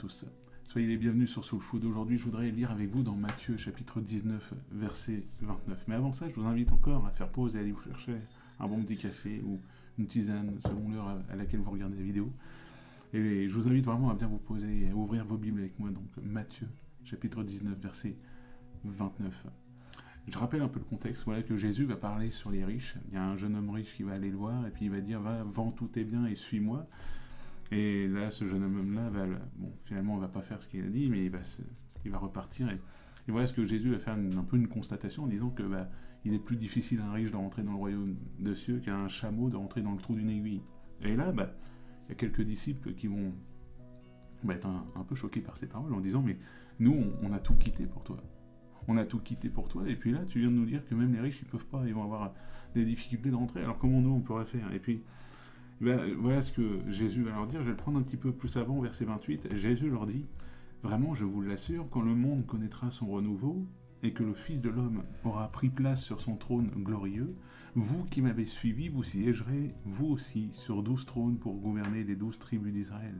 tous. Soyez les bienvenus sur Soul Food. Aujourd'hui, je voudrais lire avec vous dans Matthieu, chapitre 19, verset 29. Mais avant ça, je vous invite encore à faire pause et aller vous chercher un bon petit café ou une tisane, selon l'heure à laquelle vous regardez la vidéo. Et je vous invite vraiment à bien vous poser et à ouvrir vos Bibles avec moi. Donc, Matthieu, chapitre 19, verset 29. Je rappelle un peu le contexte, voilà que Jésus va parler sur les riches. Il y a un jeune homme riche qui va aller le voir et puis il va dire « Va, vends tous tes biens et suis-moi ». Et là, ce jeune homme-là, finalement, il ne va pas faire ce qu'il a dit, mais il va repartir. Et voilà ce que Jésus va faire un peu une constatation en disant que il est plus difficile à un riche de rentrer dans le royaume des cieux qu'à un chameau de rentrer dans le trou d'une aiguille. Et là, il y a quelques disciples qui vont être un peu choqués par ces paroles en disant « Mais nous, on a tout quitté pour toi. On a tout quitté pour toi, et puis là, tu viens de nous dire que même les riches, ils peuvent pas, ils vont avoir des difficultés de rentrer. Alors comment nous, on pourrait faire ?» Et puis, voilà ce que Jésus va leur dire. Je vais le prendre un petit peu plus avant, verset 28. Jésus leur dit « Vraiment, je vous l'assure, quand le monde connaîtra son renouveau, et que le Fils de l'homme aura pris place sur son trône glorieux, vous qui m'avez suivi, vous siégerez, vous aussi, sur 12 trônes pour gouverner les 12 tribus d'Israël.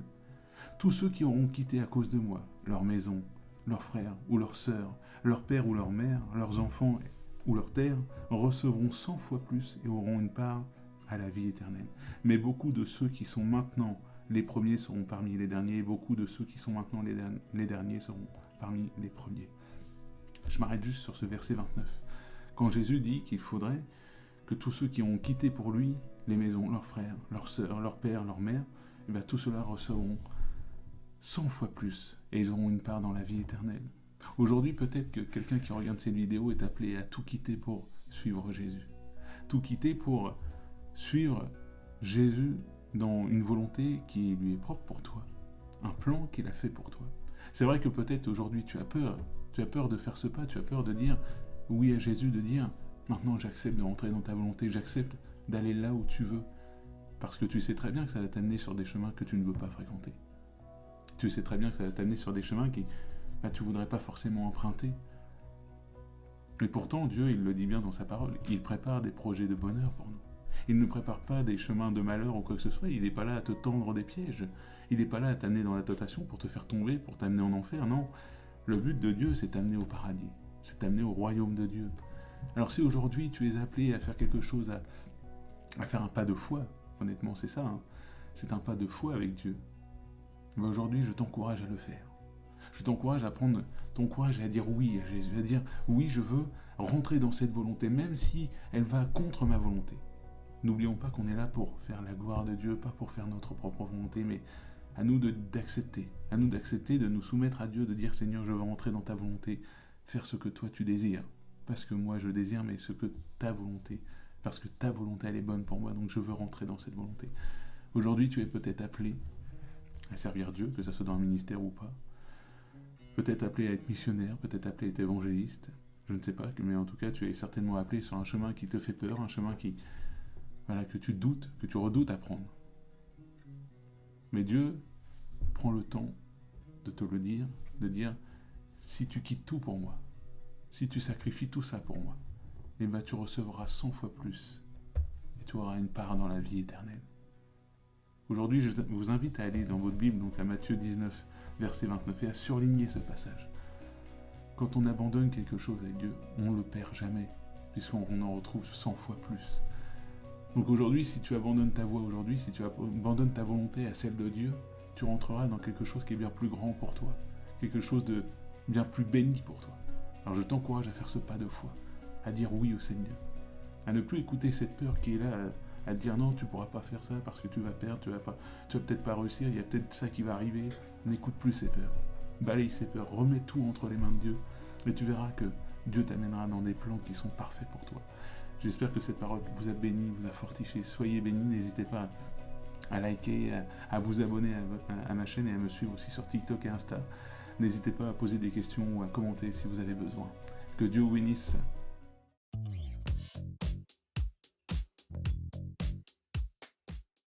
Tous ceux qui auront quitté à cause de moi leur maison, leurs frères ou leurs sœurs, leur père ou leur mère, leurs enfants ou leurs terres, recevront 100 fois plus et auront une part à la vie éternelle. Mais beaucoup de ceux qui sont maintenant les premiers seront parmi les derniers, et beaucoup de ceux qui sont maintenant les derniers seront parmi les premiers. » Je m'arrête juste sur ce verset 29. Quand Jésus dit qu'il faudrait que tous ceux qui ont quitté pour lui les maisons, leurs frères, leurs sœurs, leurs pères, leurs mères, tout cela recevront 100 fois plus et ils auront une part dans la vie éternelle. Aujourd'hui, peut-être que quelqu'un qui regarde cette vidéo est appelé à tout quitter pour suivre Jésus. Tout quitter pour suivre Jésus dans une volonté qui lui est propre pour toi. Un plan qu'il a fait pour toi. C'est vrai que peut-être aujourd'hui tu as peur de faire ce pas, tu as peur de dire oui à Jésus, de dire maintenant j'accepte de rentrer dans ta volonté, j'accepte d'aller là où tu veux. Parce que tu sais très bien que ça va t'amener sur des chemins que tu ne veux pas fréquenter. Tu sais très bien que ça va t'amener sur des chemins qui tu ne voudrais pas forcément emprunter. Et pourtant, Dieu, il le dit bien dans sa parole, il prépare des projets de bonheur pour nous. Il ne prépare pas des chemins de malheur ou quoi que ce soit, il n'est pas là à te tendre des pièges. Il n'est pas là à t'amener dans la tentation pour te faire tomber, pour t'amener en enfer, non. Le but de Dieu, c'est t'amener au paradis, c'est t'amener au royaume de Dieu. Alors si aujourd'hui tu es appelé à faire quelque chose, à faire un pas de foi, honnêtement c'est ça, c'est un pas de foi avec Dieu, mais aujourd'hui je t'encourage à le faire. Je t'encourage à prendre ton courage et à dire oui à Jésus, à dire oui je veux rentrer dans cette volonté, même si elle va contre ma volonté. N'oublions pas qu'on est là pour faire la gloire de Dieu, pas pour faire notre propre volonté, mais à nous d'accepter, de nous soumettre à Dieu, de dire Seigneur, je veux rentrer dans ta volonté, faire ce que toi tu désires, pas ce que moi je désire, mais ce que ta volonté, parce que ta volonté elle est bonne pour moi, donc je veux rentrer dans cette volonté. Aujourd'hui tu es peut-être appelé à servir Dieu, que ce soit dans un ministère ou pas, peut-être appelé à être missionnaire, peut-être appelé à être évangéliste, je ne sais pas, mais en tout cas tu es certainement appelé sur un chemin qui te fait peur, un chemin que tu doutes, que tu redoutes à prendre. Mais Dieu prend le temps de te le dire, de dire, si tu quittes tout pour moi, si tu sacrifies tout ça pour moi, tu recevras 100 fois plus et tu auras une part dans la vie éternelle. Aujourd'hui, je vous invite à aller dans votre Bible, donc à Matthieu 19, verset 29, et à surligner ce passage. Quand on abandonne quelque chose avec Dieu, on ne le perd jamais, puisqu'on en retrouve 100 fois plus. Donc aujourd'hui, si tu abandonnes ta voie aujourd'hui, si tu abandonnes ta volonté à celle de Dieu, tu rentreras dans quelque chose qui est bien plus grand pour toi, quelque chose de bien plus béni pour toi. Alors je t'encourage à faire ce pas de foi, à dire oui au Seigneur, à ne plus écouter cette peur qui est là, à dire non, tu ne pourras pas faire ça parce que tu vas perdre, tu vas peut-être pas réussir, il y a peut-être ça qui va arriver. N'écoute plus ces peurs, balaye ces peurs, remets tout entre les mains de Dieu, et tu verras que Dieu t'amènera dans des plans qui sont parfaits pour toi. J'espère que cette parole vous a béni, vous a fortifié. Soyez bénis, n'hésitez pas à liker, à vous abonner à ma chaîne et à me suivre aussi sur TikTok et Insta. N'hésitez pas à poser des questions ou à commenter si vous avez besoin. Que Dieu vous bénisse.